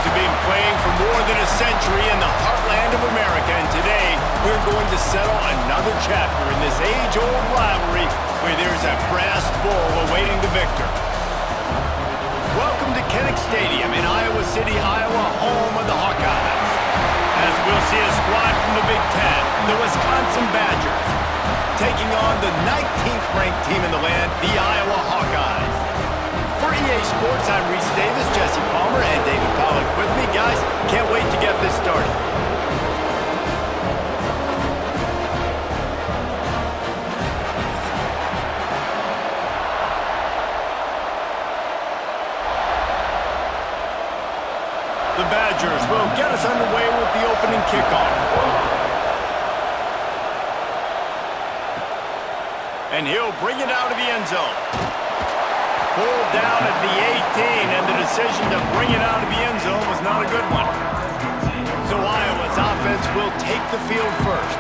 Badgers have been playing for more than a century in the heartland of America, and today we're going to settle another chapter in this age-old rivalry where there's a brass bull awaiting the victor. Welcome to Kinnick Stadium in Iowa City, Iowa, home of the Hawkeyes. As we'll see a squad from the Big Ten, the Wisconsin Badgers, taking on the 19th ranked team in the land, the Iowa Hawkeyes. For EA Sports, I'm Reese Davis, Jesse Palmer, and David Pollack with me. Guys, can't wait to get this started. The Badgers will get us underway with the opening kickoff. And he'll bring it out of the end zone. Pulled down at the 18, and the decision to bring it out of the end zone was not a good one. So Iowa's offense will take the field first.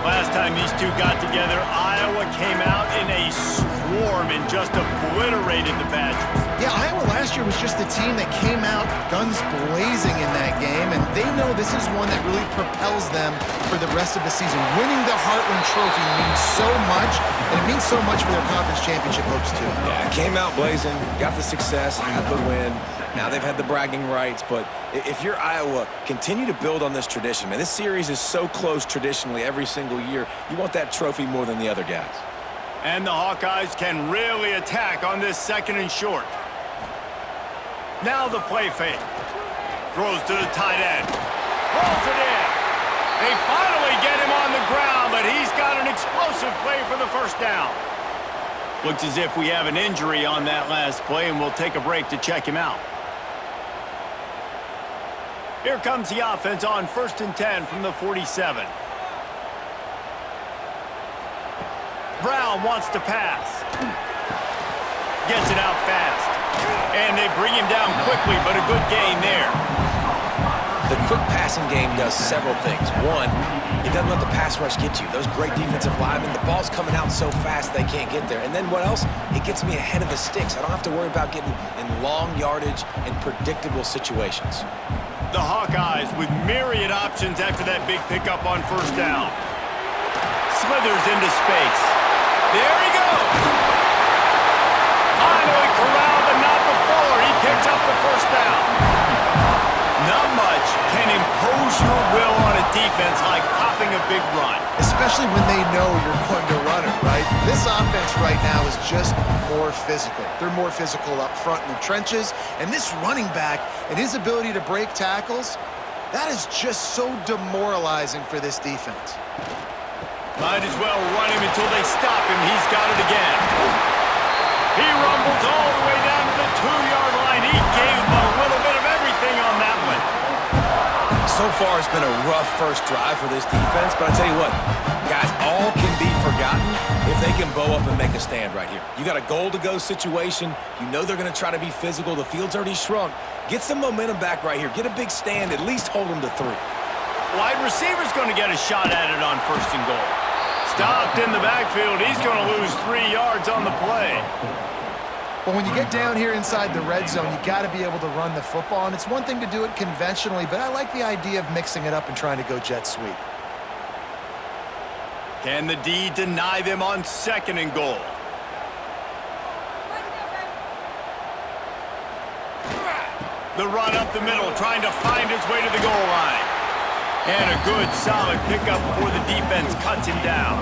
Last time these two got together, Iowa came out in a swarm and just obliterated the Badgers. Yeah, Iowa last year was just the team that came out guns blazing in that game, and they know this is one that really propels them for the rest of the season. Winning the Heartland Trophy means so much, and it means so much for their conference championship hopes, too. Yeah, came out blazing, got the success, had the win. Now they've had the bragging rights, but if you're Iowa, continue to build on this tradition. Man, this series is so close traditionally every single year. You want that trophy more than the other guys. And the Hawkeyes can really attack on this second and short. Now the play fake. Throws to the tight end. Rolls it in. They finally get him on the ground, but he's got an explosive play for the first down. Looks as if we have an injury on that last play, and we'll take a break to check him out. Here comes the offense on 1st and 10 from the 47. Brown wants to pass. Gets it out fast. And they bring him down quickly, but a good gain there. The quick passing game does several things. One, it doesn't let the pass rush get you. Those great defensive linemen, the ball's coming out so fast they can't get there. And then what else? It gets me ahead of the sticks. I don't have to worry about getting in long yardage and predictable situations. The Hawkeyes with myriad options after that big pickup on first down. Slithers into space. There he goes! Finally corralled, but not before. He picks up the first down. Not much can impose your will on a defense like popping a big run. Especially when they know you're going to run it, right? This offense right now is just more physical. They're more physical up front in the trenches, and this running back and his ability to break tackles, that is just so demoralizing for this defense. Might as well run him until they stop him. He's got it again. He rumbles all the way down to the 2-yard line. He gave him a little bit of everything on that one. So far, it's been a rough first drive for this defense, but I tell you what, guys, all can be forgotten if they can bow up and make a stand right here. You got a goal-to-go situation. You know they're going to try to be physical. The field's already shrunk. Get some momentum back right here. Get a big stand. At least hold them to 3. Wide receiver's going to get a shot at it on 1st and goal. Stopped in the backfield. He's going to lose 3 yards on the play. But when you get down here inside the red zone, you got to be able to run the football. And it's one thing to do it conventionally, but I like the idea of mixing it up and trying to go jet sweep. Can the D deny them on 2nd and goal? The run up the middle, trying to find his way to the goal line. And a good, solid pickup before the defense cuts him down.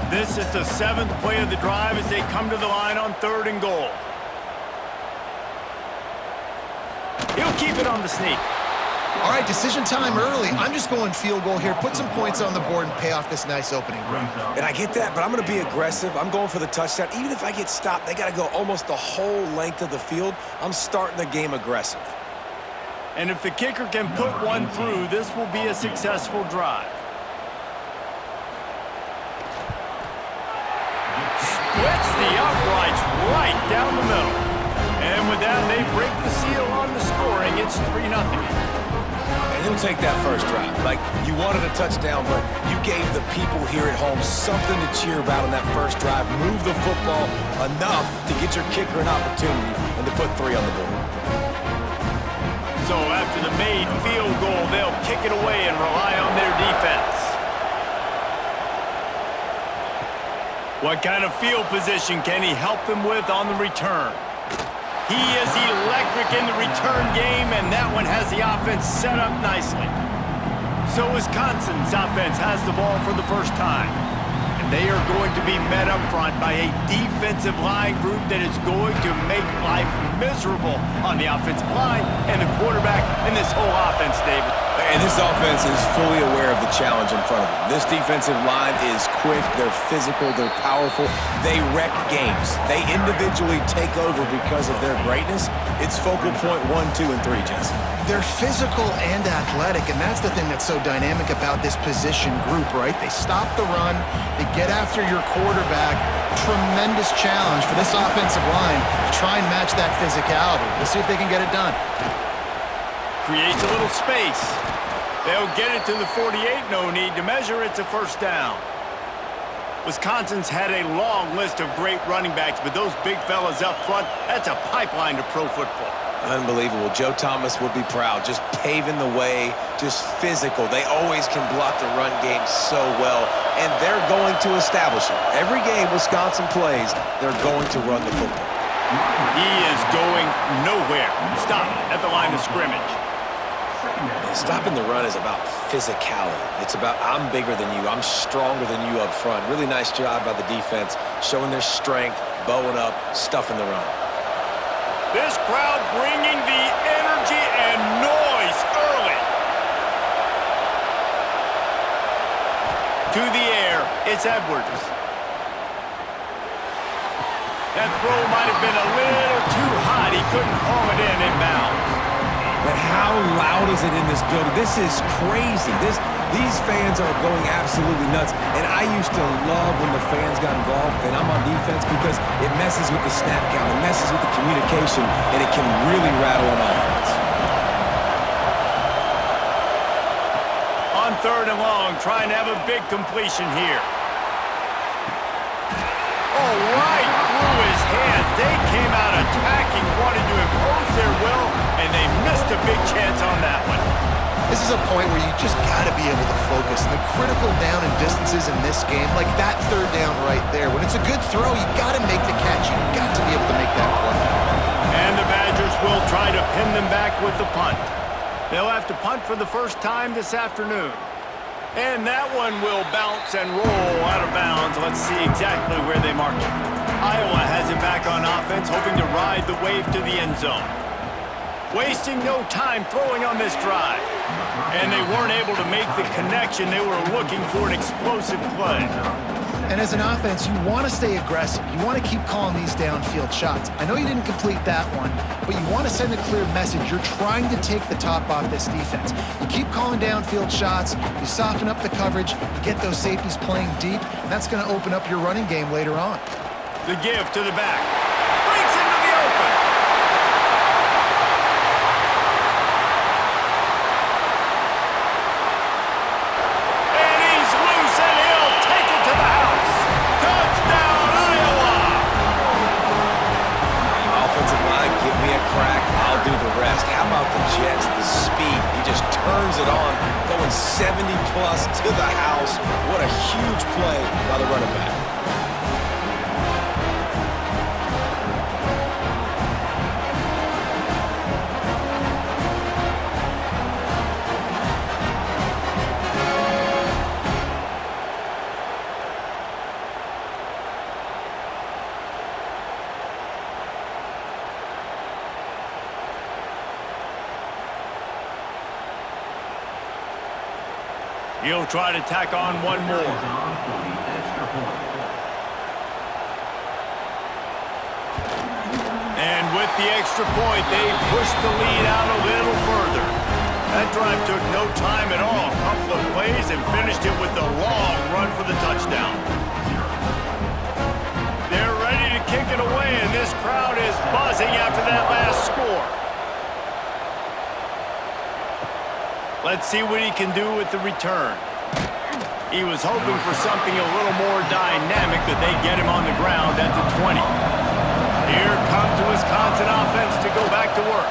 This is the 7th play of the drive as they come to the line on 3rd and goal. He'll keep it on the sneak. All right, decision time early. I'm just going field goal here. Put some points on the board and pay off this nice opening drive. And I get that, but I'm going to be aggressive. I'm going for the touchdown. Even if I get stopped, they got to go almost the whole length of the field. I'm starting the game aggressive. And if the kicker can put one through, this will be a successful drive. Splits the uprights right down the middle. And with that, they break the seal on the scoring. It's 3-0. And He'll take that first drive. Like, you wanted a touchdown, but you gave the people here at home something to cheer about on that first drive. Move the football enough to get your kicker an opportunity and to put 3 on the board. So after the made field goal, they'll kick it away and rely on their defense. What kind of field position can he help them with on the return? He is electric in the return game, and that one has the offense set up nicely. So Wisconsin's offense has the ball for the first time. And they are going to be met up front by a defensive line group that is going to make life miserable on the offensive line and the quarterback and this whole offense, David. And this offense is fully aware of the challenge in front of them. This defensive line is quick, they're physical, they're powerful. They wreck games. They individually take over because of their greatness. It's focal point 1, 2, and 3, Jesse. They're physical and athletic, and that's the thing that's so dynamic about this position group, right? They stop the run, they get after your quarterback. Tremendous challenge for this offensive line to try and match that physicality. We'll see if they can get it done. Creates a little space. They'll get it to the 48, no need to measure, it's a first down. Wisconsin's had a long list of great running backs, but those big fellas up front, that's a pipeline to pro football. Unbelievable. Joe Thomas would be proud. Just paving the way, just physical. They always can block the run game so well, and they're going to establish it. Every game Wisconsin plays, they're going to run the football. He is going nowhere. Stop at the line of scrimmage. Stopping the run is about physicality. It's about I'm bigger than you, I'm stronger than you up front. Really nice job by the defense, showing their strength, bowing up, stuffing the run. This crowd bringing the energy and noise early. To the air, it's Edwards. That throw might have been a little too hot. He couldn't haul it in inbounds. But how loud is it in this building? This is crazy. These fans are going absolutely nuts. And I used to love when the fans got involved, and I'm on defense, because it messes with the snap count, it messes with the communication, and it can really rattle an offense. On 3rd and long, trying to have a big completion here. Oh, right through his hands. They came out attacking, wanted to impose their will, and they missed a big chance on that one. This is a point where you just got to be able to focus. And the critical down and distances in this game, like that 3rd down right there, when it's a good throw, you got to make the catch. You got to be able to make that play. And the Badgers will try to pin them back with the punt. They'll have to punt for the first time this afternoon. And that one will bounce and roll out of bounds. Let's see exactly where they mark it. Iowa has it back on offense, hoping to ride the wave to the end zone. Wasting no time throwing on this drive. And they weren't able to make the connection. They were looking for an explosive play. And as an offense, you want to stay aggressive. You want to keep calling these downfield shots. I know you didn't complete that one, but you want to send a clear message. You're trying to take the top off this defense. You keep calling downfield shots, you soften up the coverage, you get those safeties playing deep, and that's going to open up your running game later on. The give to the back. Breaks into the open. And he's loose, and he'll take it to the house. Touchdown, Iowa! Offensive line, give me a crack, I'll do the rest. How about the Jets, the speed? He just turns it on, going 70-plus to the house. What a huge play by the running back. He'll try to tack on one more. And with the extra point, they push the lead out a little further. That drive took no time at all. A couple of plays and finished it with a long run for the touchdown. They're ready to kick it away, and this crowd is buzzing after that last score. Let's see what he can do with the return. He was hoping for something a little more dynamic, but they get him on the ground at the 20. Here comes the Wisconsin offense to go back to work.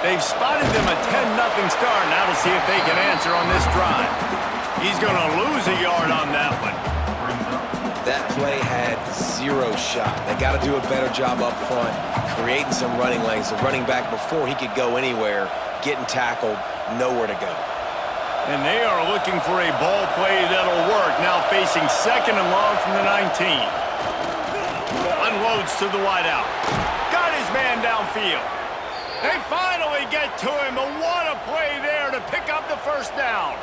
They've spotted them a 10-0 start. Now to see if they can answer on this drive. He's going to lose a yard on that one. That play had zero shot. They got to do a better job up front, creating some running lanes. The running back, before he could go anywhere, getting tackled, nowhere to go. And they are looking for a ball play that'll work. Now facing 2nd and long from the 19. Unloads to the wideout. Got his man downfield. They finally get to him, but what a play there to pick up the first down.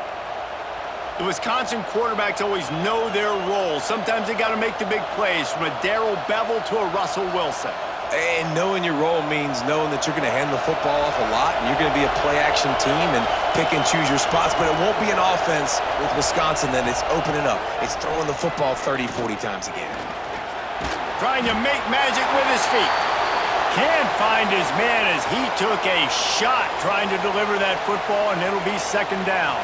The Wisconsin quarterbacks always know their role. Sometimes they got to make the big plays, from a Darrell Bevell to a Russell Wilson. And knowing your role means knowing that you're going to hand the football off a lot, and you're going to be a play-action team and pick and choose your spots, but it won't be an offense with Wisconsin that it's opening up. It's throwing the football 30, 40 times again. Trying to make magic with his feet. Can't find his man as he took a shot trying to deliver that football, and it'll be 2nd down.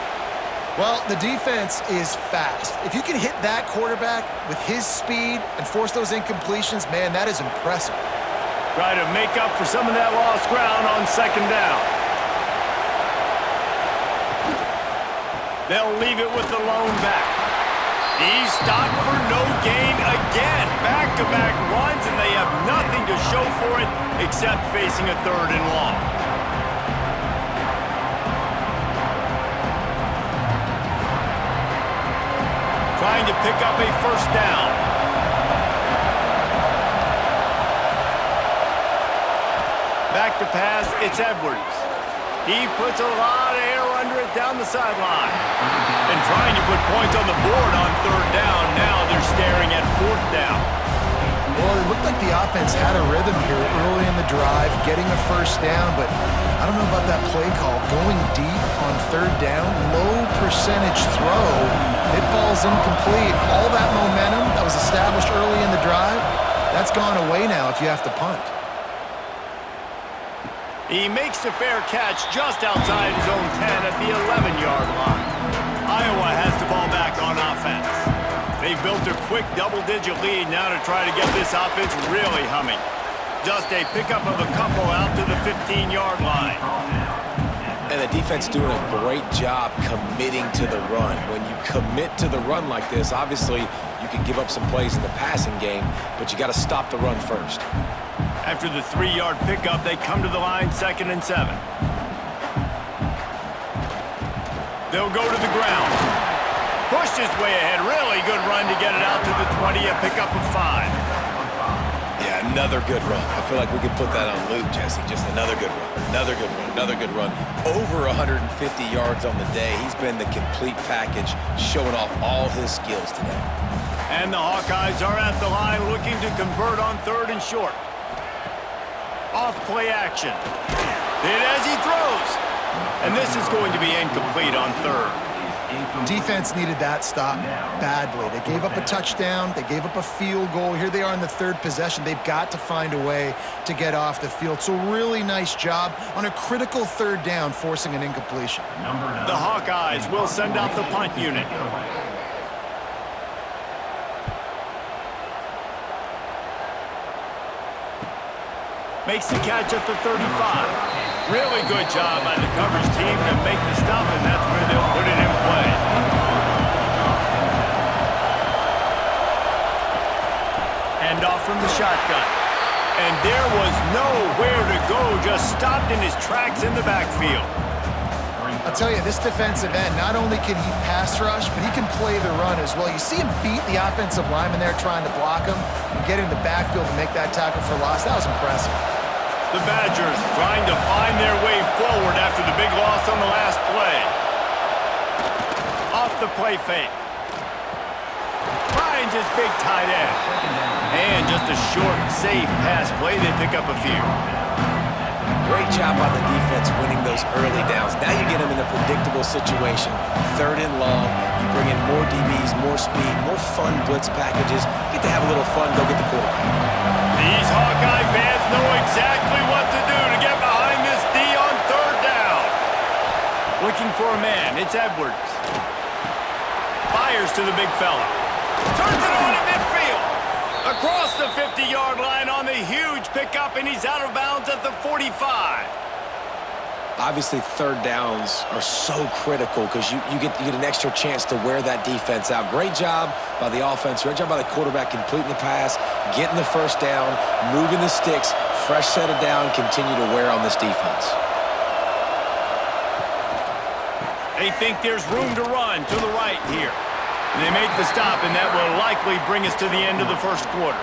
Well, the defense is fast. If you can hit that quarterback with his speed and force those incompletions, man, that is impressive. Try to make up for some of that lost ground on 2nd down. They'll leave it with the lone back. He's stopped for no gain again. Back-to-back runs, and they have nothing to show for it except facing a 3rd and long. Trying to pick up a 1st down. Back to pass, it's Edwards. He puts a lot of air under it down the sideline. And trying to put points on the board on 3rd down. Now they're staring at 4th down. Well, it looked like the offense had a rhythm here early in the drive, getting a 1st down, but I don't know about that play call. Going deep on 3rd down, low percentage throw, it falls incomplete. All that momentum that was established early in the drive, that's gone away now if you have to punt. He makes the fair catch just outside his own 10 at the 11-yard line. Iowa has the ball back on offense. They've built a quick double-digit lead now to try to get this offense really humming. Just a pickup of a couple out to the 15-yard line. And the defense doing a great job committing to the run. When you commit to the run like this, obviously you can give up some plays in the passing game, but you got to stop the run first. After the 3-yard pickup, they come to the line 2nd and 7. They'll go to the ground. Pushed his way ahead. Really good run to get it out to the 20, a pickup of 5. Yeah, another good run. I feel like we could put that on loop, Jesse. Just another good run, another good run, another good run. Over 150 yards on the day. He's been the complete package, showing off all his skills today. And the Hawkeyes are at the line looking to convert on 3rd and short. Off play action. Hit as he throws. And this is going to be incomplete on 3rd. Defense needed that stop badly. They gave up a touchdown. They gave up a field goal. Here they are in the 3rd possession. They've got to find a way to get off the field. So really nice job on a critical 3rd down, forcing an incompletion. The Hawkeyes will send out the punt unit. Makes the catch at the 35. Really good job by the coverage team to make the stop, and that's where they'll put it in play. Hand off from the shotgun. And there was nowhere to go, just stopped in his tracks in the backfield. I'll tell you, this defensive end, not only can he pass rush, but he can play the run as well. You see him beat the offensive lineman there trying to block him and get in the backfield and make that tackle for loss. That was impressive. The Badgers trying to find their way forward after the big loss on the last play. Off the play fake. Finds his big tight end. And just a short, safe pass play. They pick up a few. Great job by the defense winning those early downs. Now you get them in a predictable situation. 3rd and long. You bring in more DBs, more speed, more fun blitz packages. Get to have a little fun, go get the quarterback. These Hawkeye fans know exactly what to do to get behind this D on 3rd down. Looking for a man. It's Edwards. Fires to the big fella. Turns it on in midfield. Across the 50-yard line on the huge pickup, and he's out of bounds at the 45. Obviously, third downs are so critical because you get an extra chance to wear that defense out. Great job by the offense. Great job by the quarterback completing the pass, getting the first down, moving the sticks, fresh set of down, continue to wear on this defense. They think there's room to run to the right here. They make the stop, and that will likely bring us to the end of the first quarter.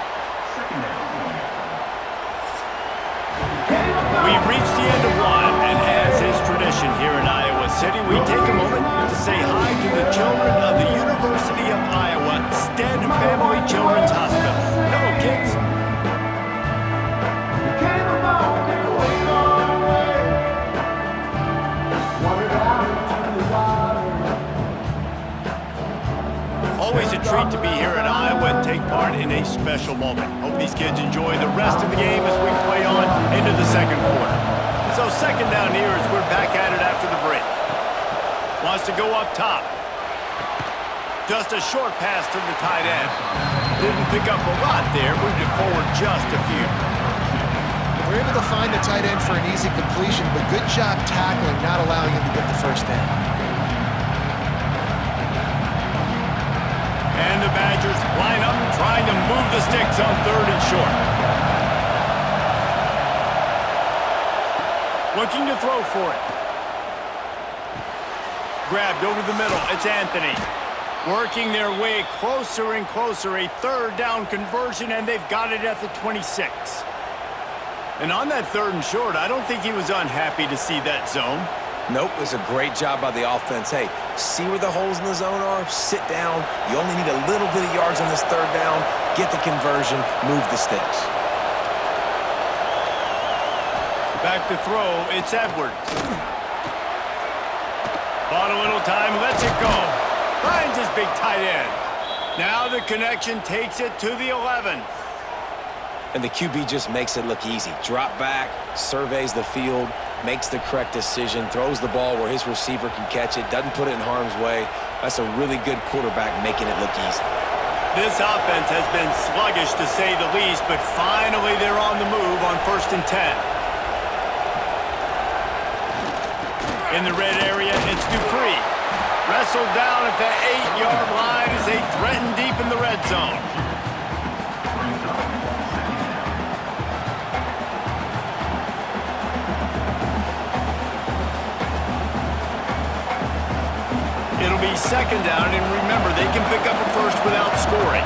We've reached the end of one, and as is tradition here in Iowa City, we take a moment to say hi to the children of the University of Iowa Stead Family Children's Hospital. Hello, kids. Always a treat to be here at Iowa and take part in a special moment. Hope these kids enjoy the rest of the game as we play on into the second quarter. So second down here as we're back at it after the break. Wants to go up top. Just a short pass to the tight end. Didn't pick up a lot there, moved it forward just a few. We're able to find the tight end for an easy completion, but good job tackling, not allowing him to get the first down. And the Badgers line up, trying to move the sticks on third and short. Looking to throw for it. Grabbed over the middle. It's Anthony. Working their way closer and closer. A third down conversion, and they've got it at the 26. And on that third and short, I don't think he was unhappy to see that zone. Nope, it was a great job by the offense. Hey, see where the holes in the zone are? Sit down. You only need a little bit of yards on this third down. Get the conversion. Move the sticks. Back to throw. It's Edwards. Bought a little time. Lets it go. Finds his big tight end. Now the connection takes it to the 11. And the QB just makes it look easy. Drop back, surveys the field, makes the correct decision, throws the ball where his receiver can catch it, doesn't put it in harm's way. That's a really good quarterback making it look easy. This offense has been sluggish to say the least, but finally they're on the move on 1st and 10. In the red area, it's Dupree. Wrestled down at the 8-yard line as they threaten deep in the red zone. It'll be second down, and remember, they can pick up a first without scoring.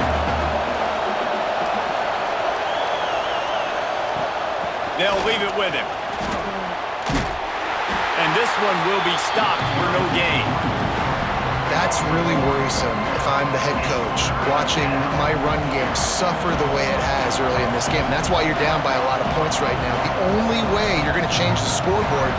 They'll leave it with him. And this one will be stopped for no gain. That's really worrisome if I'm the head coach, watching my run game suffer the way it has early in this game. And that's why you're down by a lot of points right now. The only way you're going to change the scoreboard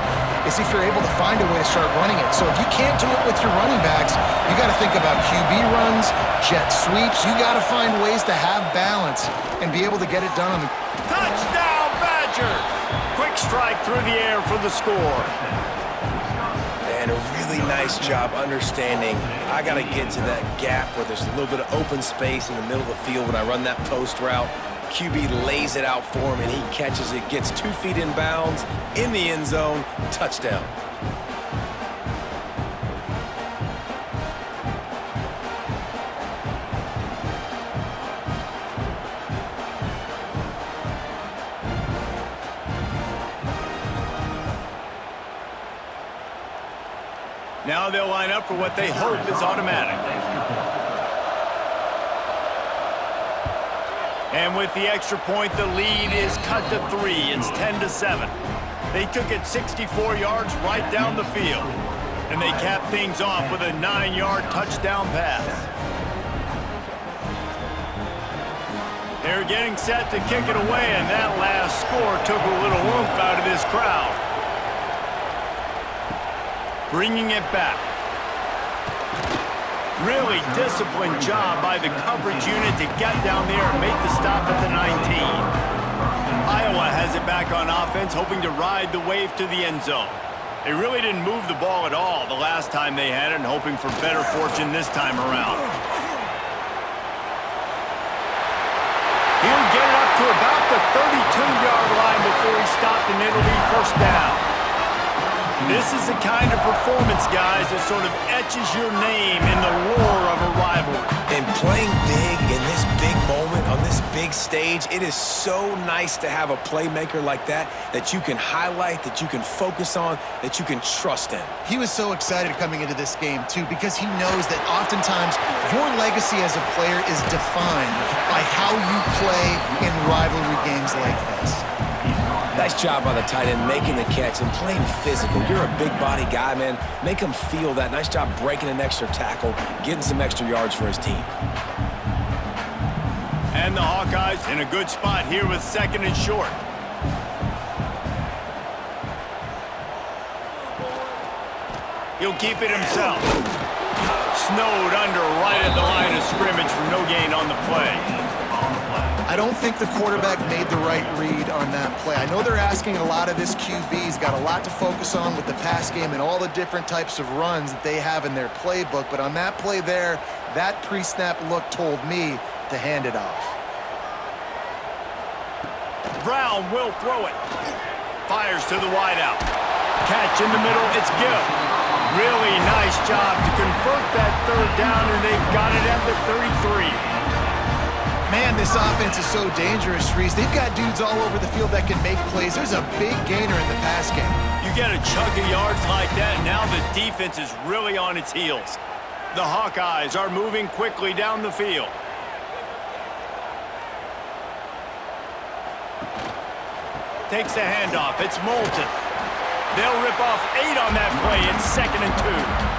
is if you're able to find a way to start running it. So if you can't do it with your running backs, you got to think about QB runs, jet sweeps. You got to find ways to have balance and be able to get it done on the... Touchdown, Badgers! Quick strike through the air for the score. And a really nice job understanding I got to get to that gap where there's a little bit of open space in the middle of the field when I run that post route. QB lays it out for him, and he catches it, gets 2 feet in bounds, in the end zone, touchdown. Now they'll line up for what they hope is automatic. And with the extra point, the lead is cut to 3. It's 10-7. They took it 64 yards right down the field. And they capped things off with a 9-yard touchdown pass. They're getting set to kick it away, and that last score took a little oomph out of this crowd. Bringing it back. Really disciplined job by the coverage unit to get down there and make the stop at the 19. Iowa has it back on offense, hoping to ride the wave to the end zone. They really didn't move the ball at all the last time they had it, and hoping for better fortune this time around. He'll get it up to about the 32-yard line before he stopped, and it'll be first down. This is the kind of performance, guys, that sort of etches your name in the roar of a rivalry. And playing big in this big moment, on this big stage, it is so nice to have a playmaker like that you can highlight, that you can focus on, that you can trust in. He was so excited coming into this game, too, because he knows that oftentimes your legacy as a player is defined by how you play in rivalry games like this. Nice job by the tight end making the catch and playing physical. You're a big body guy, man. Make him feel that. Nice job breaking an extra tackle, getting some extra yards for his team. And the Hawkeyes in a good spot here with second and short. He'll keep it himself. Snowed under right at the line of scrimmage for no gain on the play. I don't think the quarterback made the right read on that play. I know they're asking a lot of this QB. He's got a lot to focus on with the pass game and all the different types of runs that they have in their playbook. But on that play there, that pre-snap look told me to hand it off. Brown will throw it. Fires to the wideout. Catch in the middle, it's Gill. Really nice job to convert that third down, and they've got it at the 33. Man, this offense is so dangerous, Reese. They've got dudes all over the field that can make plays. There's a big gainer in the pass game. You get a chunk of yards like that, now the defense is really on its heels. The Hawkeyes are moving quickly down the field. Takes the handoff. It's Moulton. They'll rip off 8 on that play. It's 2nd and 2.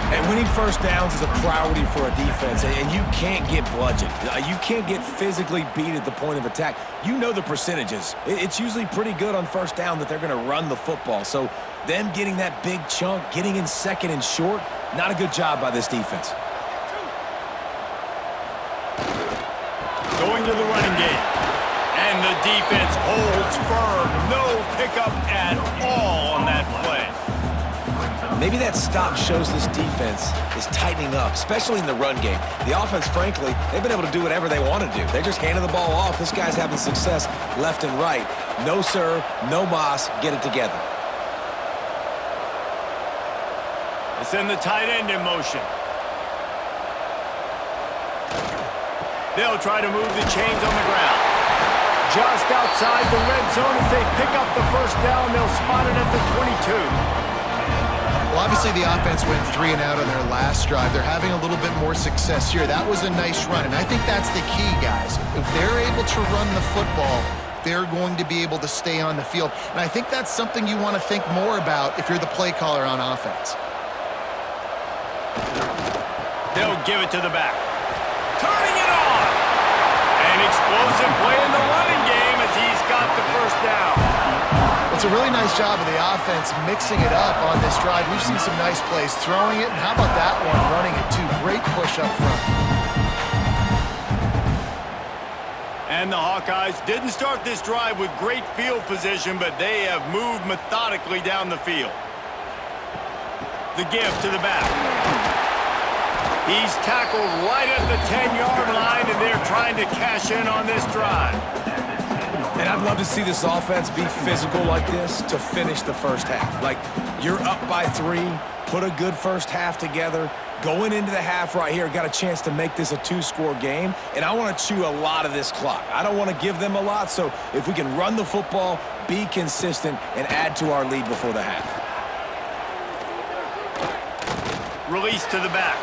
And winning first downs is a priority for a defense, and you can't get bludgeoned. You can't get physically beat at the point of attack. You know the percentages. It's usually pretty good on first down that they're going to run the football. So them getting that big chunk, getting in second and short, not a good job by this defense. Going to the running game. And the defense holds firm. No pickup at all on that play. Maybe that stop shows this defense is tightening up, especially in the run game. The offense, frankly, they've been able to do whatever they want to do. They're just handing the ball off. This guy's having success left and right. No sir, no mas, get it together. They send the tight end in motion. They'll try to move the chains on the ground. Just outside the red zone, as they pick up the first down, they'll spot it at the 22. Well, obviously the offense went 3 and out on their last drive. They're having a little bit more success here. That was a nice run, and I think that's the key, guys. If they're able to run the football, they're going to be able to stay on the field. And I think that's something you want to think more about if you're the play caller on offense. They'll give it to the back. Turning it on! An explosive play in the running game as he's got the first down. It's a really nice job of the offense mixing it up on this drive. We've seen some nice plays throwing it, and how about that one running it too? Great push up front. And the Hawkeyes didn't start this drive with great field position, but they have moved methodically down the field. The give to the back. He's tackled right at the 10-yard line, and they're trying to cash in on this drive. And I'd love to see this offense be physical like this to finish the first half. Like, you're up by 3, put a good first half together. Going into the half right here, got a chance to make this a 2-score game, and I want to chew a lot of this clock. I don't want to give them a lot, so if we can run the football, be consistent, and add to our lead before the half. Release to the back.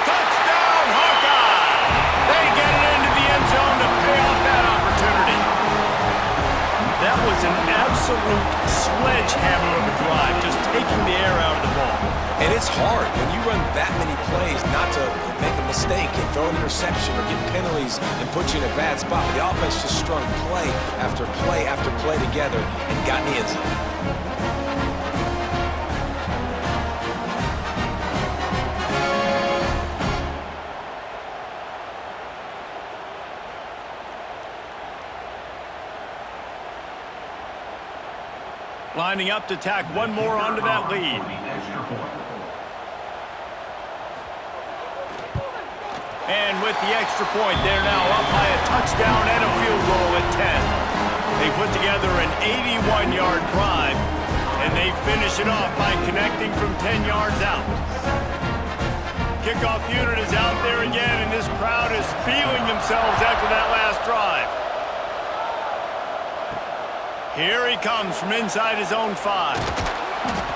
Touchdown, Hawkeye! They get it into the end zone to pay off that opportunity. That was an absolute sledgehammer of a drive, just taking the air out of the ball. And it's hard when you run that many plays not to make a mistake and throw an interception or get penalties and put you in a bad spot. The offense just strung play after play after play together and got in the end zone. Lining up to tack one more onto that lead. And with the extra point, they're now up by a touchdown and a field goal at 10. They put together an 81-yard drive, and they finish it off by connecting from 10 yards out. Kickoff unit is out there again, and this crowd is feeling themselves after that last drive. Here he comes from inside his own 5.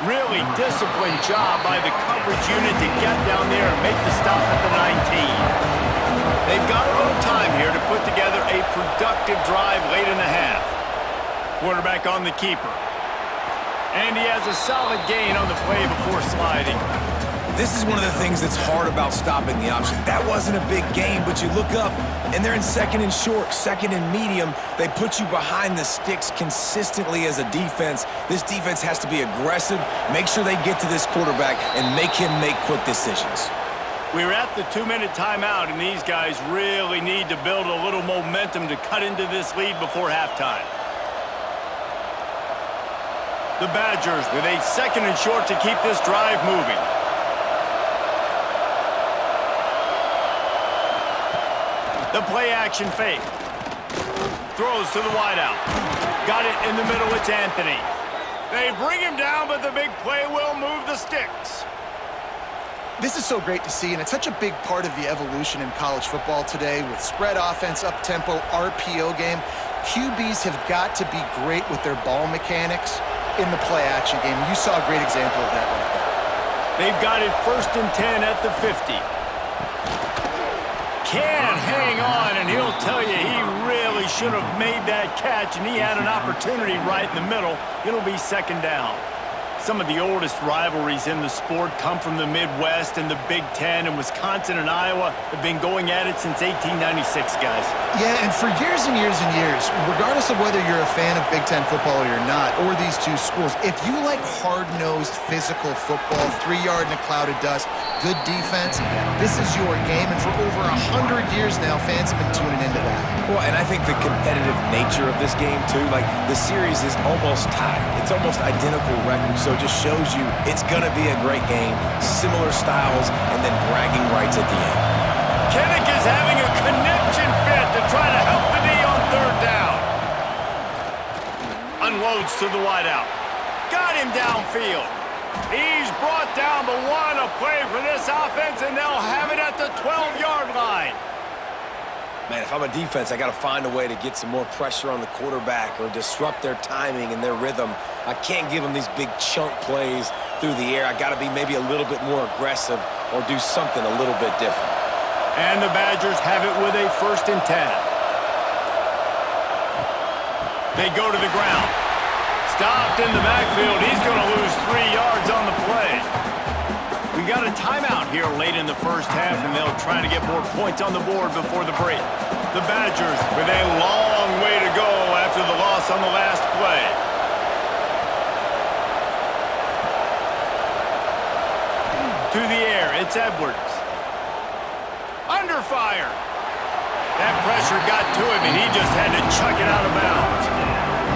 Really disciplined job by the coverage unit to get down there and make the stop at the 19. They've got a little time here to put together a productive drive late in the half. Quarterback on the keeper. And he has a solid gain on the play before sliding. This is one of the things that's hard about stopping the option. That wasn't a big gain, but you look up, and they're in second and short, second and medium. They put you behind the sticks consistently as a defense. This defense has to be aggressive, make sure they get to this quarterback, and make him make quick decisions. We're at the 2-minute timeout, and these guys really need to build a little momentum to cut into this lead before halftime. The Badgers with a second and short to keep this drive moving. The play-action fake. Throws to the wideout. Got it in the middle. It's Anthony. They bring him down, but the big play will move the sticks. This is so great to see, and it's such a big part of the evolution in college football today with spread offense, up-tempo, RPO game. QBs have got to be great with their ball mechanics in the play-action game. You saw a great example of that right there. They've got it 1st and 10 at the 50. Can't hang on, and he'll tell you he really should have made that catch, and he had an opportunity right in the middle. It'll be second down. Some of the oldest rivalries in the sport come from the Midwest, and the Big Ten, and Wisconsin and Iowa have been going at it since 1896, guys. Yeah, and for years and years and years, regardless of whether you're a fan of Big Ten football or you're not, or these two schools, if you like hard-nosed physical football, 3-yard in a cloud of dust, good defense, this is your game. And for over 100 years now, fans have been tuning into that. Well, and I think the competitive nature of this game, too, like the series is almost tied. It's almost identical records, so it just shows you it's going to be a great game, similar styles, and then bragging rights at the end. Kinnick is having a conniption fit to try to help the D on 3rd down. Unloads to the wideout. Got him downfield. He's brought down, but what a play for this offense, and they'll have it at the 12-yard line. Man, if I'm a defense, I got to find a way to get some more pressure on the quarterback or disrupt their timing and their rhythm. I can't give them these big chunk plays through the air. I got to be maybe a little bit more aggressive or do something a little bit different. And the Badgers have it with a 1st and 10. They go to the ground. Stopped in the backfield. He's going to lose 3 yards on the play. We got a timeout here late in the first half, and they'll try to get more points on the board before the break. The Badgers with a long way to go after the loss on the last play. To the air, it's Edwards. Under fire. That pressure got to him, and he just had to chuck it out of bounds.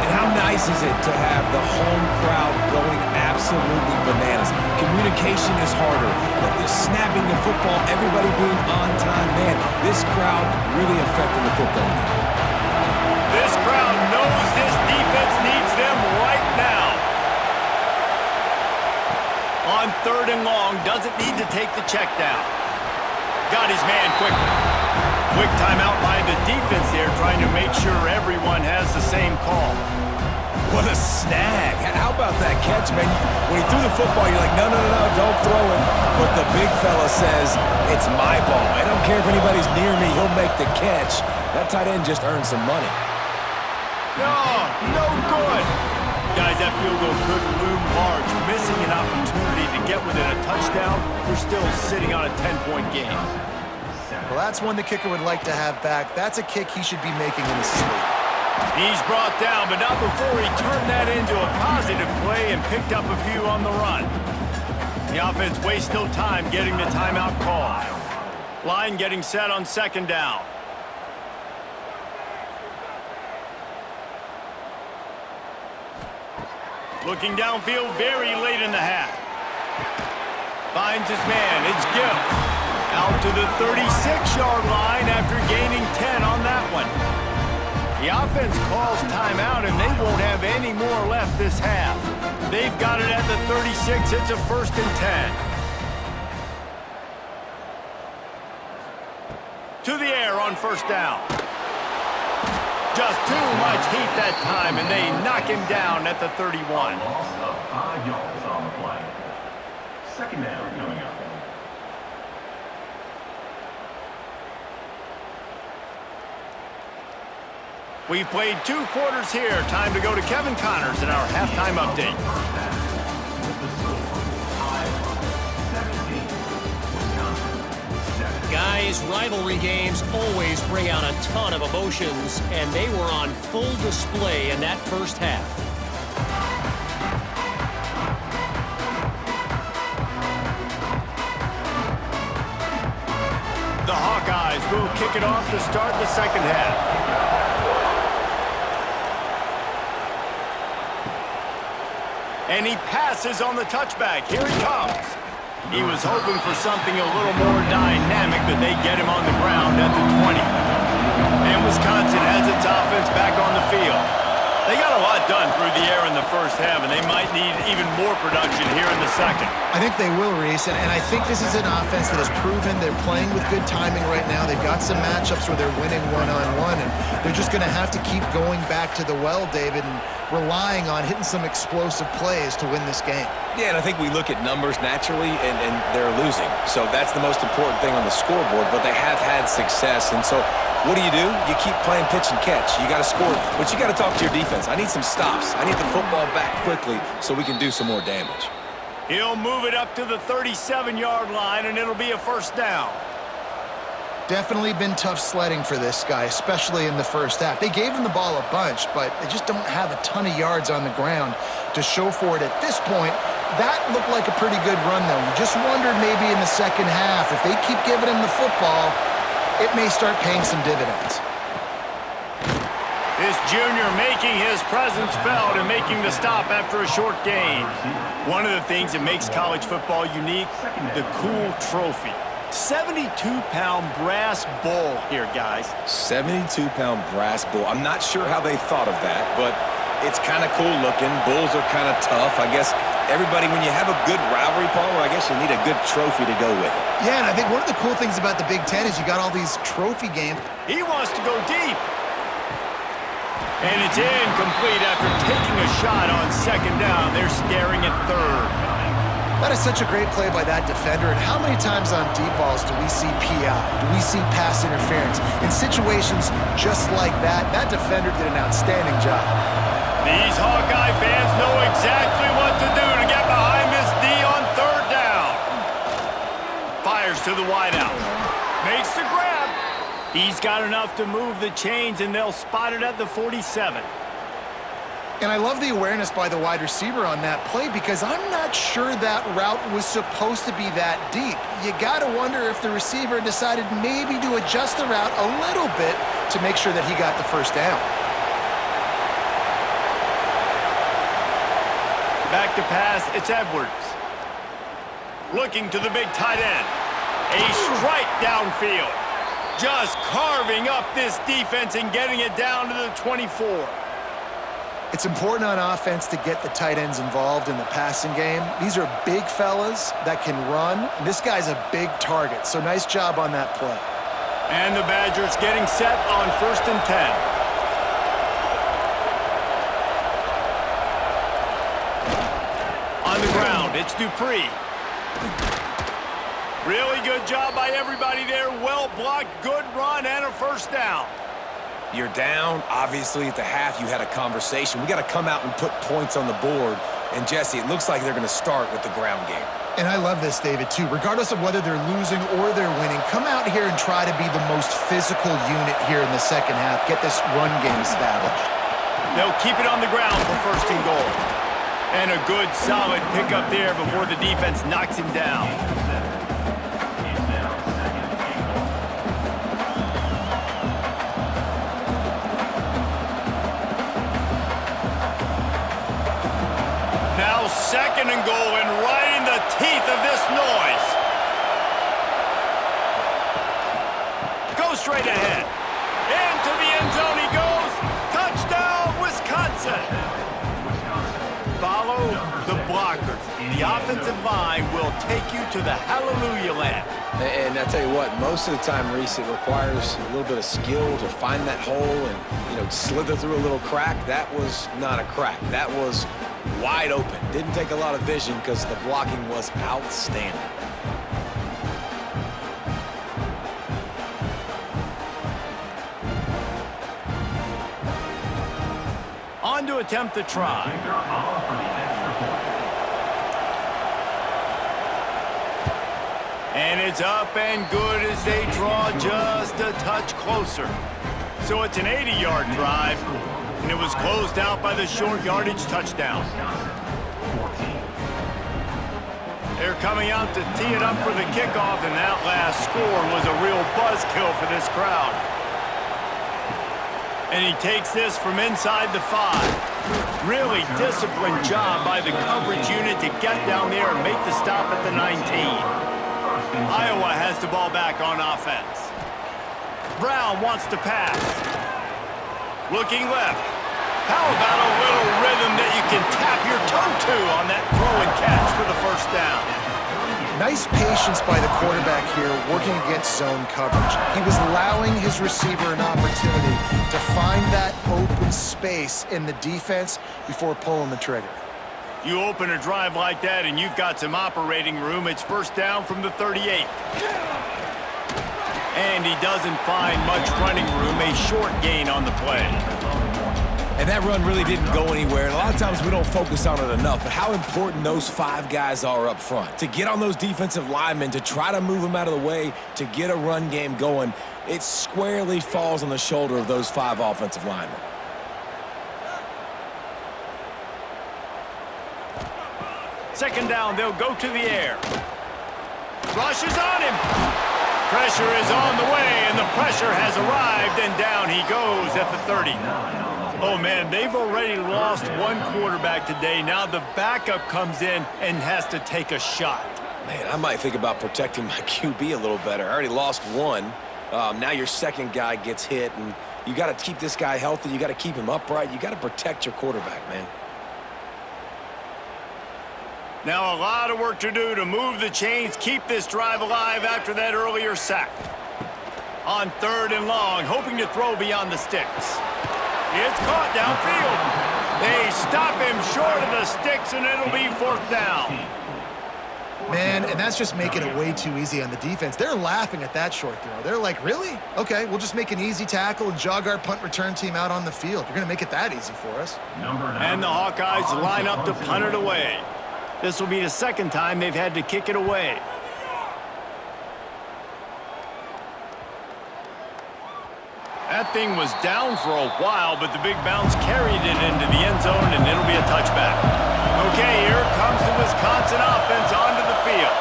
And how nice is it to have the home crowd going absolutely bananas? Communication is harder. But snapping the football, everybody being on time, man, this crowd really affecting the football game. This crowd knows this defense needs them right now. On 3rd and long, doesn't need to take the check down. Got his man quickly. Quick timeout by the defense there, trying to make sure everyone has the same call. What a snag. How about that catch, man? When he threw the football, you're like, no, don't throw it. But the big fella says, it's my ball. I don't care if anybody's near me. He'll make the catch. That tight end just earned some money. No good. Guys, that field goal could loom large. Missing an opportunity to get within a touchdown. We're still sitting on a 10-point game. Well, that's one the kicker would like to have back. That's a kick he should be making in his sleep. He's brought down, but not before he turned that into a positive play and picked up a few on the run. The offense wastes no time getting the timeout call. Line getting set on 2nd down. Looking downfield very late in the half. Finds his man. It's Gill. Out to the 36-yard line after gaining 10 on that one. The offense calls timeout, and they won't have any more left this half. They've got it at the 36. It's a 1st and 10. To the air on 1st down. Just too much heat that time, and they knock him down at the 31. Loss of 5 yards on the play. 2nd down coming up. We've played 2 quarters here. Time to go to Kevin Connors in our halftime update. Guys, rivalry games always bring out a ton of emotions, and they were on full display in that first half. The Hawkeyes will kick it off to start the 2nd half. And he passes on the touchback. Here he comes. He was hoping for something a little more dynamic, but they get him on the ground at the 20. And Wisconsin has its offense back on the field. They got a lot done through the air in the first half, and they might need even more production here in the second. I think they will, Reese, and I think this is an offense that has proven they're playing with good timing right now. They've got some matchups where they're winning one-on-one, and they're just going to have to keep going back to the well, David, and relying on hitting some explosive plays to win this game. Yeah, and I think we look at numbers naturally, and they're losing. So that's the most important thing on the scoreboard, but they have had success. And so what do? You keep playing pitch and catch. You got to score, but you got to talk to your defense. I need some stops. I need the football back quickly so we can do some more damage. He'll move it up to the 37-yard line, and it'll be a 1st down. Definitely been tough sledding for this guy, especially in the first half. They gave him the ball a bunch, but they just don't have a ton of yards on the ground to show for it at this point. That looked like a pretty good run, though. You just wondered maybe in the second half, if they keep giving him the football, it may start paying some dividends. This junior making his presence felt and making the stop after a short gain. One of the things that makes college football unique, the cool trophy. 72-pound brass bull here, guys. 72-pound brass bull. I'm not sure how they thought of that, but it's kind of cool looking. Bulls are kind of tough. I guess everybody, when you have a good rivalry, Palmer, I guess you need a good trophy to go with it. Yeah, and I think one of the cool things about the Big Ten is you got all these trophy games. He wants to go deep. And it's incomplete after taking a shot on 2nd down. They're staring at 3rd. That is such a great play by that defender, and how many times on deep balls do we see PI? Do we see pass interference? In situations just like that, that defender did an outstanding job. These Hawkeye fans know exactly what to do to get behind this D on 3rd down. Fires to the wideout. Makes the grab. He's got enough to move the chains, and they'll spot it at the 47. And I love the awareness by the wide receiver on that play because I'm not sure that route was supposed to be that deep. You got to wonder if the receiver decided maybe to adjust the route a little bit to make sure that he got the 1st down. Back to pass, it's Edwards. Looking to the big tight end. A strike downfield. Just carving up this defense and getting it down to the 24. It's important on offense to get the tight ends involved in the passing game. These are big fellas that can run. This guy's a big target, so nice job on that play. And the Badgers getting set on 1st and 10. On the ground, it's Dupree. Really good job by everybody there. Well blocked, good run, and a 1st down. You're down. Obviously, at the half, you had a conversation. We got to come out and put points on the board. And, Jesse, it looks like they're going to start with the ground game. And I love this, David, too. Regardless of whether they're losing or they're winning, come out here and try to be the most physical unit here in the second half. Get this run game established. They'll keep it on the ground for 1st and goal. And a good, solid pickup there before the defense knocks him down. second and goal, and right in the teeth of this noise. Go straight ahead. Into the end zone he goes. Touchdown, Wisconsin. Follow the blockers. The offensive line will take you to the hallelujah land. And I tell you what, most of the time, Reese, it requires a little bit of skill to find that hole and, slither through a little crack. That was not a crack. That was wide open. Didn't take a lot of vision because the blocking was outstanding. On to attempt the try. And it's up and good as they draw just a touch closer. So it's an 80-yard drive, and it was closed out by the short yardage touchdown. They're coming out to tee it up for the kickoff, and that last score was a real buzzkill for this crowd. And he takes this from inside the 5. Really disciplined job by the coverage unit to get down there and make the stop at the 19. Iowa has the ball back on offense. Brown wants to pass. Looking left. How about a little rhythm that you can tap your toe to on that throw and catch for the first down? Nice patience by the quarterback here working against zone coverage. He was allowing his receiver an opportunity to find that open space in the defense before pulling the trigger. You open a drive like that and you've got some operating room. It's first down from the 38. And he doesn't find much running room, a short gain on the play. And that run really didn't go anywhere. And a lot of times we don't focus on it enough, but how important those 5 guys are up front. To get on those defensive linemen, to try to move them out of the way, to get a run game going, it squarely falls on the shoulder of those 5 offensive linemen. Second down, they'll go to the air. Rush is on him. Pressure is on the way, and the pressure has arrived, and down he goes at the 30. Oh, man, they've already lost one quarterback today. Now the backup comes in and has to take a shot. Man, I might think about protecting my QB a little better. I already lost one. Now your second guy gets hit, and you got to keep this guy healthy. You got to keep him upright. You got to protect your quarterback, man. Now a lot of work to do to move the chains, keep this drive alive after that earlier sack. On 3rd and long, hoping to throw beyond the sticks. It's caught downfield. They stop him short of the sticks, and it'll be 4th down. Man, and that's just making it way too easy on the defense. They're laughing at that short throw. They're like, really? Okay, we'll just make an easy tackle and jog our punt return team out on the field. You're going to make it that easy for us. And the Hawkeyes line up to punt it away. This will be the second time they've had to kick it away. That thing was down for a while, but the big bounce carried it into the end zone, and it'll be a touchback. Okay, here comes the Wisconsin offense onto the field.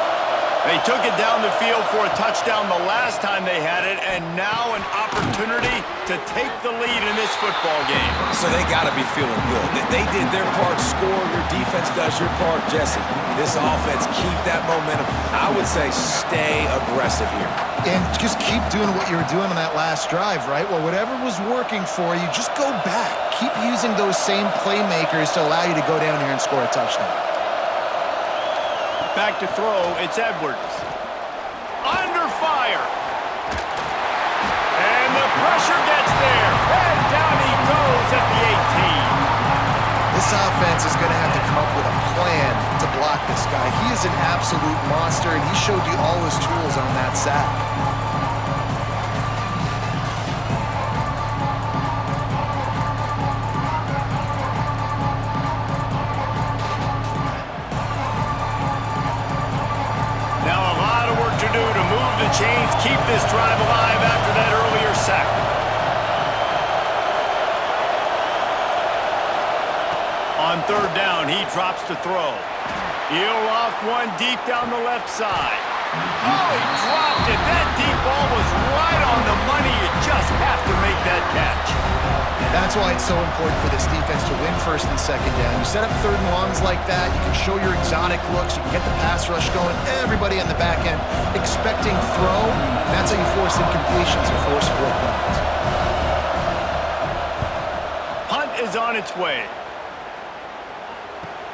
They took it down the field for a touchdown the last time they had it, and now an opportunity to take the lead in this football game. So they got to be feeling good. They did their part, score. Your defense does your part, Jesse. This offense, keep that momentum. I would say stay aggressive here. And just keep doing what you were doing on that last drive, right? Well, whatever was working for you, just go back. Keep using those same playmakers to allow you to go down here and score a touchdown. Back to throw, it's Edwards. Under fire. And the pressure gets there. And down he goes at the 18. This offense is going to have to come up with a plan to block this guy. He is an absolute monster, and he showed you all his tools on that sack. Chains keep this drive alive after that earlier sack. On 3rd down, he drops to throw. He'll loft one deep down the left side. Oh, he dropped it. That deep ball was right on the money. You just have to make that catch. That's why it's so important for this defense to win first and second down. You set up third and longs like that, you can show your exotic looks, you can get the pass rush going, everybody on the back end expecting throw. That's how you force incompletions and force fourth downs. Punt is on its way.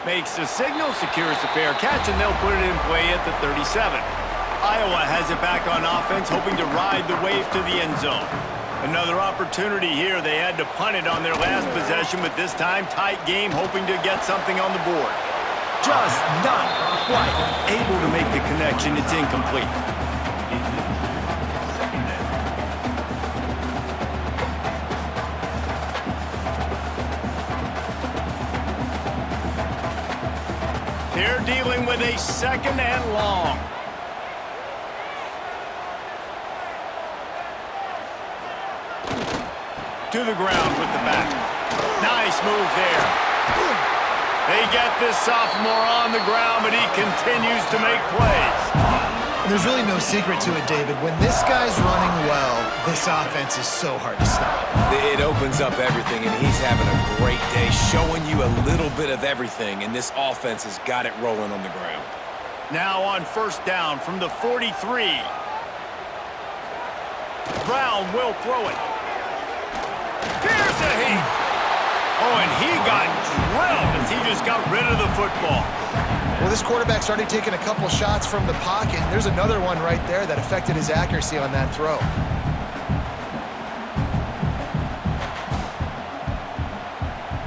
Makes the signal, secures the fair catch, and they'll put it in play at the 37. Iowa has it back on offense, hoping to ride the wave to the end zone. Another opportunity here. They had to punt it on their last possession, but this time tight game, hoping to get something on the board. Just not quite able to make the connection. It's incomplete. They're dealing with a second and long. To the ground with the back. Nice move there. They get this sophomore on the ground, but he continues to make plays. And there's really no secret to it, David. When this guy's running well, this offense is so hard to stop. It opens up everything, and he's having a great day, showing you a little bit of everything, and this offense has got it rolling on the ground. Now on first down from the 43. Brown will throw it. Here's a heat. Oh, and he got drilled as he just got rid of the football. Well, this quarterback started taking a couple shots from the pocket. There's another one right there that affected his accuracy on that throw.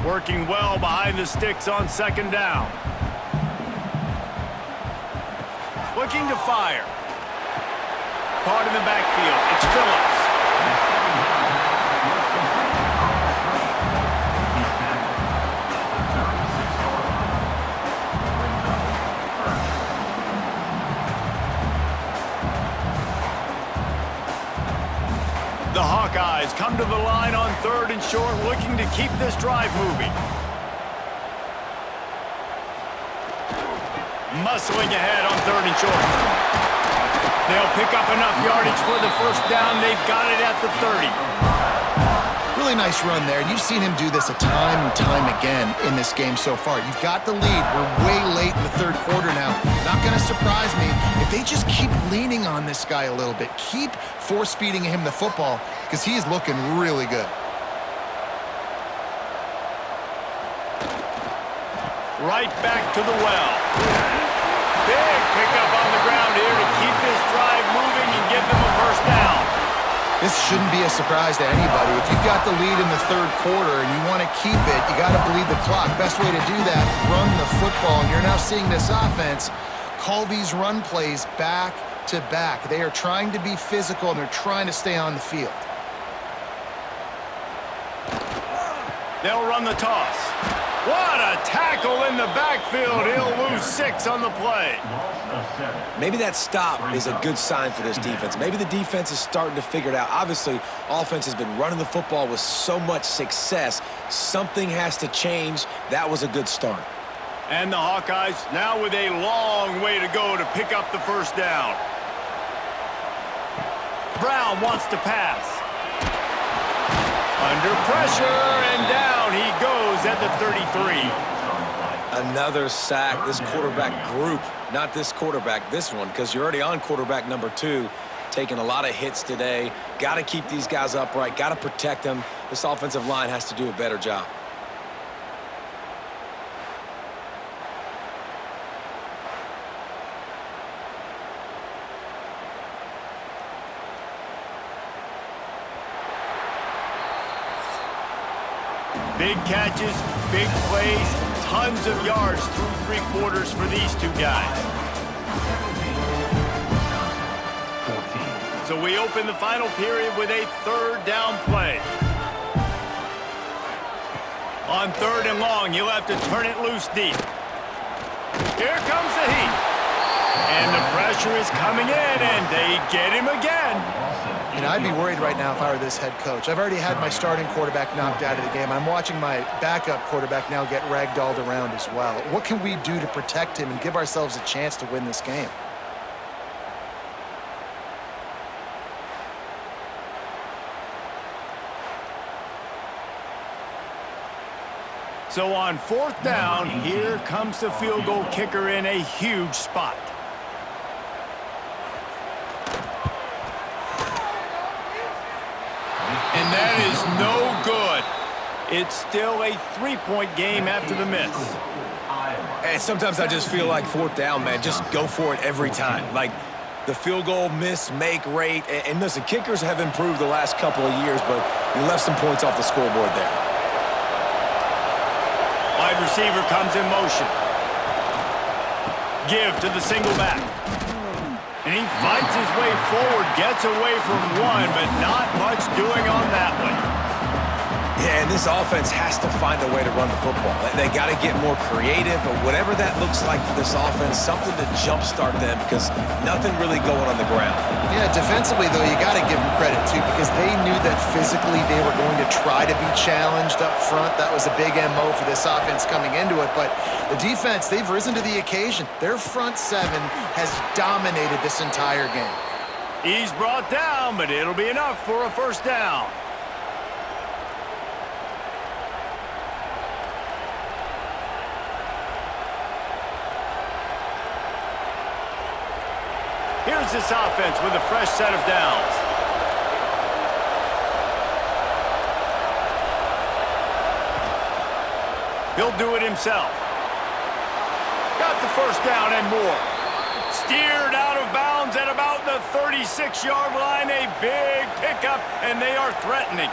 Working well behind the sticks on second down. Looking to fire. Caught in the backfield. It's Phillips. The Hawkeyes come to the line on third and short, looking to keep this drive moving. Muscling ahead on third and short. They'll pick up enough yardage for the first down. They've got it at the 30. Really nice run there. You've seen him do this a time and time again in this game so far. You've got the lead. We're way late in the third quarter now. Not going to surprise me if they just keep leaning on this guy a little bit. Keep force-feeding him the football because he's looking really good. Right back to the well. Big pickup on the ground here to keep this drive moving and give them a first down. This shouldn't be a surprise to anybody. If you've got the lead in the third quarter and you want to keep it, you got to bleed the clock. Best way to do that, run the football. And you're now seeing this offense call these run plays back to back. They are trying to be physical and they're trying to stay on the field. They'll run the toss. What a tackle in the backfield. He'll lose 6 on the play. Maybe that stop is a good sign for this defense. Maybe the defense is starting to figure it out. Obviously, offense has been running the football with so much success. Something has to change. That was a good start. And the Hawkeyes now with a long way to go to pick up the first down. Brown wants to pass. Under pressure, and down he goes at the 33. Another sack. This quarterback group, not this quarterback, this one, because you're already on quarterback number 2, taking a lot of hits today. Got to keep these guys upright, got to protect them. This offensive line has to do a better job. Big catches, big plays, tons of yards through 3 quarters for these two guys. So we open the final period with a third down play. On third and long, you'll have to turn it loose deep. Here comes the heat. And the pressure is coming in, and they get him again. You know, I'd be worried right now if I were this head coach. I've already had my starting quarterback knocked out of the game. I'm watching my backup quarterback now get ragdolled around as well. What can we do to protect him and give ourselves a chance to win this game? So on 4th down, here comes the field goal kicker in a huge spot. And that is no good. It's still a 3-point game after the miss. And sometimes I just feel like 4th down, man, just go for it every time. Like the field goal miss-make rate. And listen, kickers have improved the last couple of years, but you left some points off the scoreboard there. Wide receiver comes in motion. Give to the single back. And he fights his way forward, gets away from one, but not much doing on that one. Yeah, and this offense has to find a way to run the football. They got to get more creative, but whatever that looks like for this offense, something to jumpstart them because nothing really going on the ground. Yeah, defensively, though, you got to give them credit, too, because they knew that physically they were going to try to be challenged up front. That was a big MO for this offense coming into it, but the defense, they've risen to the occasion. Their front seven has dominated this entire game. He's brought down, but it'll be enough for a 1st down. Here's this offense with a fresh set of downs. He'll do it himself. Got the 1st down and more. Steered out of bounds at about the 36-yard line. A big pickup, and they are threatening.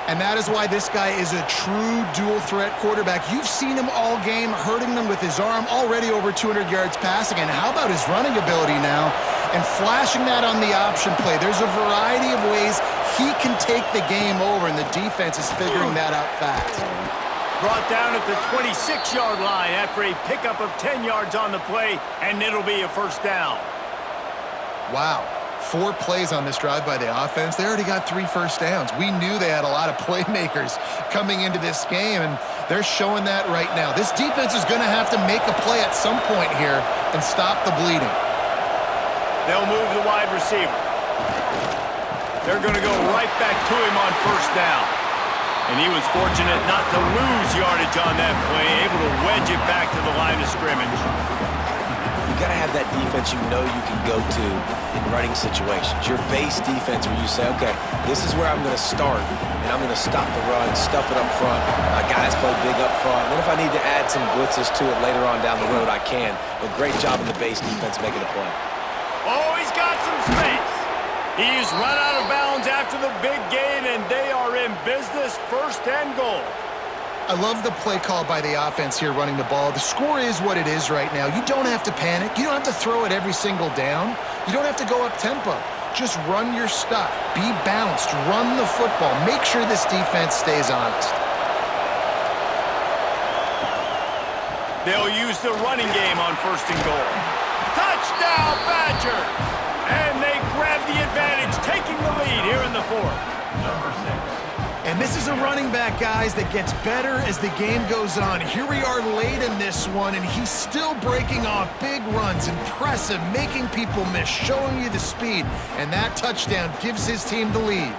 And that is why this guy is a true dual-threat quarterback. You've seen him all game, hurting them with his arm, already over 200 yards passing. And how about his running ability now and flashing that on the option play? There's a variety of ways he can take the game over, and the defense is figuring that out fast. Brought down at the 26-yard line after a pickup of 10 yards on the play, and it'll be a 1st down. Wow. 4 plays on this drive by the offense. They already got 3 first downs. We knew they had a lot of playmakers coming into this game, and they're showing that right now. This defense is going to have to make a play at some point here and stop the bleeding. They'll move the wide receiver. They're going to go right back to him on 1st down. And he was fortunate not to lose yardage on that play, able to wedge it back to the line of scrimmage. You got to have that defense you know you can go to in running situations. Your base defense where you say, okay, this is where I'm going to start, and I'm going to stop the run, stuff it up front. My guys play big up front. And then if I need to add some blitzes to it later on down the road, I can. But great job in the base defense making a play. Oh, he's got some space. He's run out of bounds after the big gain, and they are in business, 1st and goal. I love the play call by the offense here running the ball. The score is what it is right now. You don't have to panic. You don't have to throw it every single down. You don't have to go up tempo. Just run your stuff. Be balanced. Run the football. Make sure this defense stays honest. They'll use the running game on 1st and goal. Touchdown, Badgers! And they grab the advantage, taking the lead here in the 4th. Number 6. And this is a running back, guys, that gets better as the game goes on. Here we are late in this one, and he's still breaking off big runs. Impressive, making people miss, showing you the speed. And that touchdown gives his team the lead.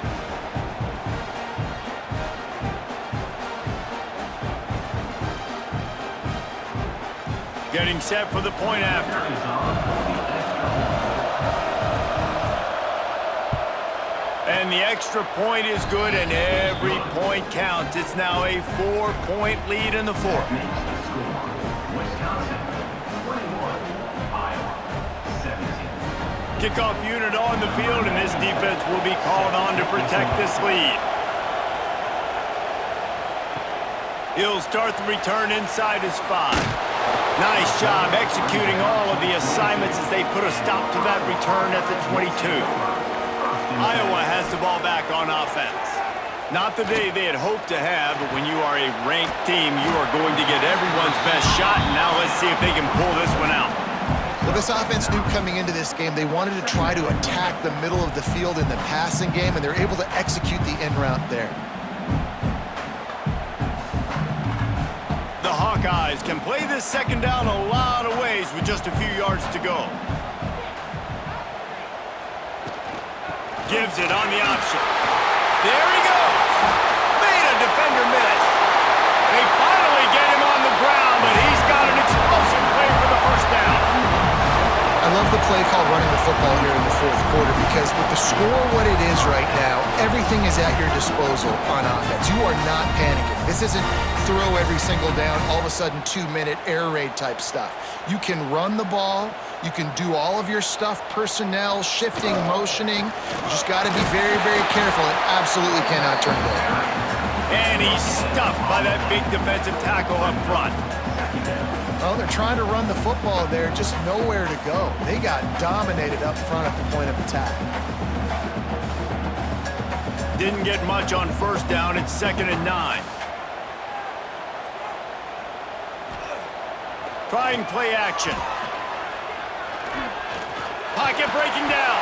Getting set for the point after. And the extra point is good, and every point counts. It's now a 4-point lead in the 4th. Wisconsin, 21. Iowa, 17. Kickoff unit on the field, and this defense will be called on to protect this lead. He'll start the return inside his 5. Nice job executing all of the assignments as they put a stop to that return at the 22. Iowa has the ball back on offense. Not the day they had hoped to have, but when you are a ranked team, you are going to get everyone's best shot. And now let's see if they can pull this one out. Well, this offense knew coming into this game they wanted to try to attack the middle of the field in the passing game, and they're able to execute the in route there. The Hawkeyes can play this 2nd down a lot of ways with just a few yards to go. Gives it on the option. There he goes. Made a defender miss. They football here in the fourth quarter because with the score what it is right now, everything is at your disposal on offense. You are not panicking. This isn't throw every single down, all of a sudden 2-minute air raid type stuff. You can run the ball. You can do all of your stuff, personnel, shifting, motioning. You just got to be very, very careful and absolutely cannot turn it over. And he's stuffed by that big defensive tackle up front. Well, they're trying to run the football there, just nowhere to go. They got dominated up front at the point of attack. Didn't get much on first down. It's 2nd and 9. Trying play action. Pocket breaking down.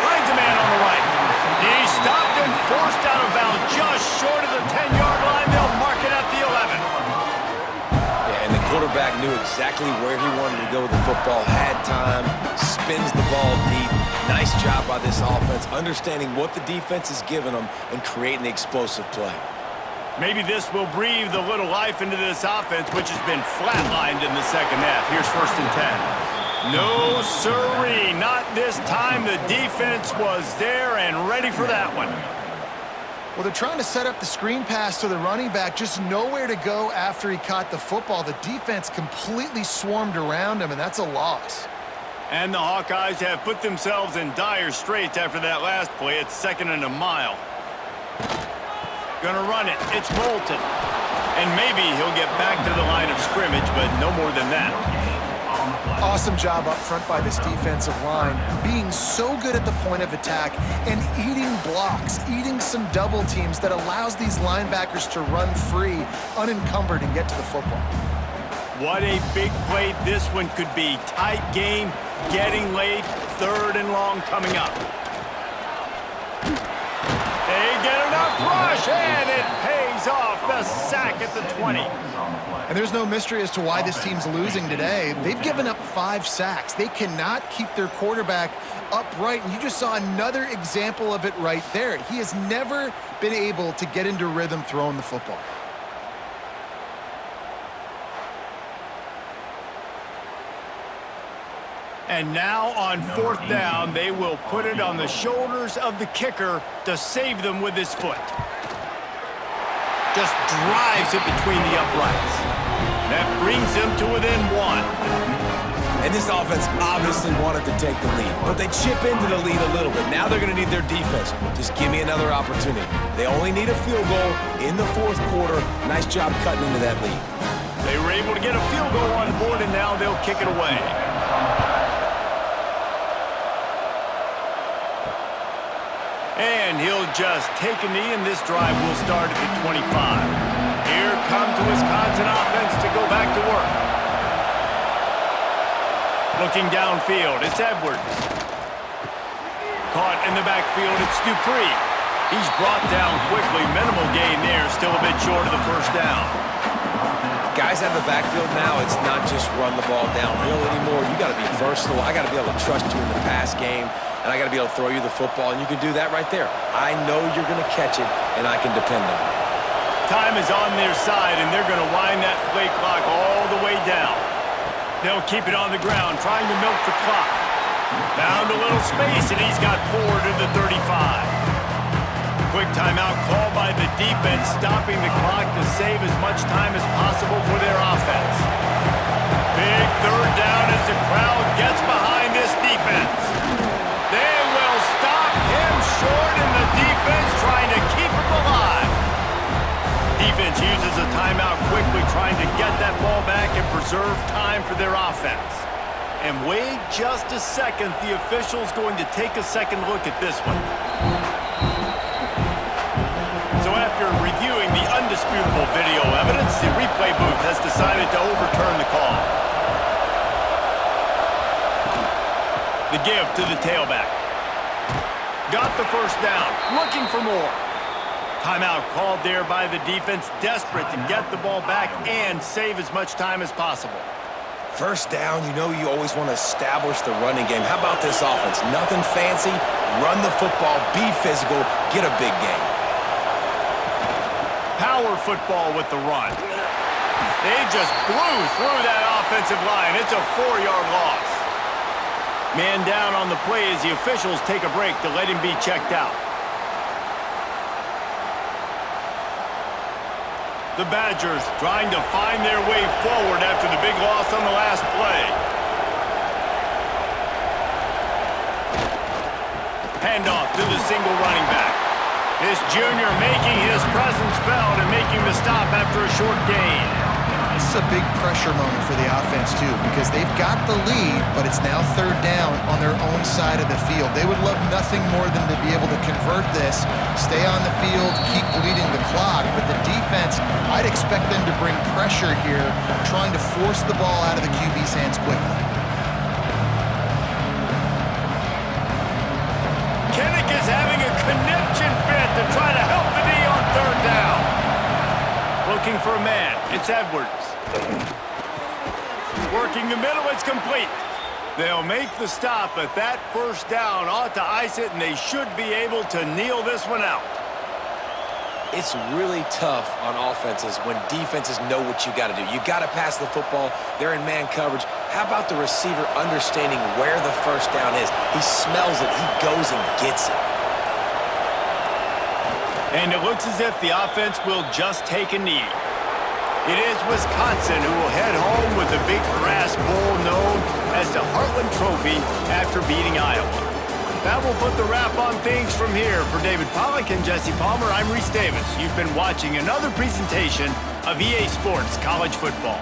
Finds a man on the right. He stopped and forced out of bounds just short of the 10-yard line. They'll mark it at the 11. And the quarterback knew exactly where he wanted to go with the football, had time, spins the ball deep. Nice job by this offense, understanding what the defense is giving them and creating the explosive play. Maybe this will breathe a little life into this offense, which has been flatlined in the second half. Here's 1st and 10. No, sirree, not this time. The defense was there and ready for that one. Well, they're trying to set up the screen pass to the running back, just nowhere to go after he caught the football. The defense completely swarmed around him, and that's a loss. And the Hawkeyes have put themselves in dire straits after that last play. It's 2nd and a mile. Gonna run it. It's Moulton. And maybe he'll get back to the line of scrimmage, but no more than that. Awesome job up front by this defensive line, being so good at the point of attack and eating blocks, eating some double teams that allows these linebackers to run free, unencumbered, and get to the football. What a big play this one could be. Tight game, getting late, 3rd and long coming up. They get enough rush, and it pays off. The sack at the 20. And there's no mystery as to why this team's losing today. They've given up 5 sacks. They cannot keep their quarterback upright, and you just saw another example of it right there. He has never been able to get into rhythm throwing the football. And now on 4th down, they will put it on the shoulders of the kicker to save them with his foot. Just drives it between the uprights. That brings them to within 1. And this offense obviously wanted to take the lead, but they chip into the lead a little bit. Now they're going to need their defense. Just give me another opportunity. They only need a field goal in the 4th quarter. Nice job cutting into that lead. They were able to get a field goal on board, and now they'll kick it away. And he'll just take a knee, and this drive will start at the 25. Here comes the Wisconsin offense to go back to work. Looking downfield, it's Edwards. Caught in the backfield, it's Dupree. He's brought down quickly. Minimal gain there, still a bit short of the 1st down. Guys out of the backfield now, it's not just run the ball downhill anymore. You got to be versatile. I got to be able to trust you in the pass game, and I got to be able to throw you the football, and you can do that right there. I know you're going to catch it, and I can depend on it. Time is on their side, and they're going to wind that play clock all the way down. They'll keep it on the ground, trying to milk the clock. Found a little space, and he's got 4 to the 35. Quick timeout called by the defense, stopping the clock to save as much time as possible for their offense. Big 3rd down as the crowd gets behind this defense. They will stop him short, and the defense trying to keep him alive. Defense uses a timeout quickly, trying to get that ball back and preserve time for their offense. And wait just a second, the official's going to take a second look at this one. So after reviewing the undisputable video evidence, the replay booth has decided to overturn the call. The give to the tailback. Got the 1st down, looking for more. Timeout called there by the defense, desperate to get the ball back and save as much time as possible. 1st down, you know you always want to establish the running game. How about this offense? Nothing fancy. Run the football, be physical, get a big gain. Power football with the run. They just blew through that offensive line. It's a 4-yard loss. Man down on the play as the officials take a break to let him be checked out. The Badgers trying to find their way forward after the big loss on the last play. Handoff to the single running back. This junior making his presence felt and making the stop after a short gain. This is a big pressure moment for the offense, too, because they've got the lead, but it's now third down on their own side of the field. They would love nothing more than to be able to convert this, stay on the field, keep bleeding the clock. But the defense, I'd expect them to bring pressure here, trying to force the ball out of the QB's hands quickly. Kinnick is having a conniption fit to try to help the D on third down. Looking for a man. It's Edwards. Working the middle. It's complete. They'll make the stop, but that first down ought to ice it, and they should be able to kneel this one out. It's really tough on offenses when defenses know what you got to do. You got to pass the football. They're in man coverage. How about the receiver understanding where the first down is? He smells it. He goes and gets it. And it looks as if the offense will just take a knee. It is Wisconsin who will head home with a big brass bowl known as the Heartland Trophy after beating Iowa. That will put the wrap on things from here. For David Pollack and Jesse Palmer, I'm Reese Davis. You've been watching another presentation of EA Sports College Football.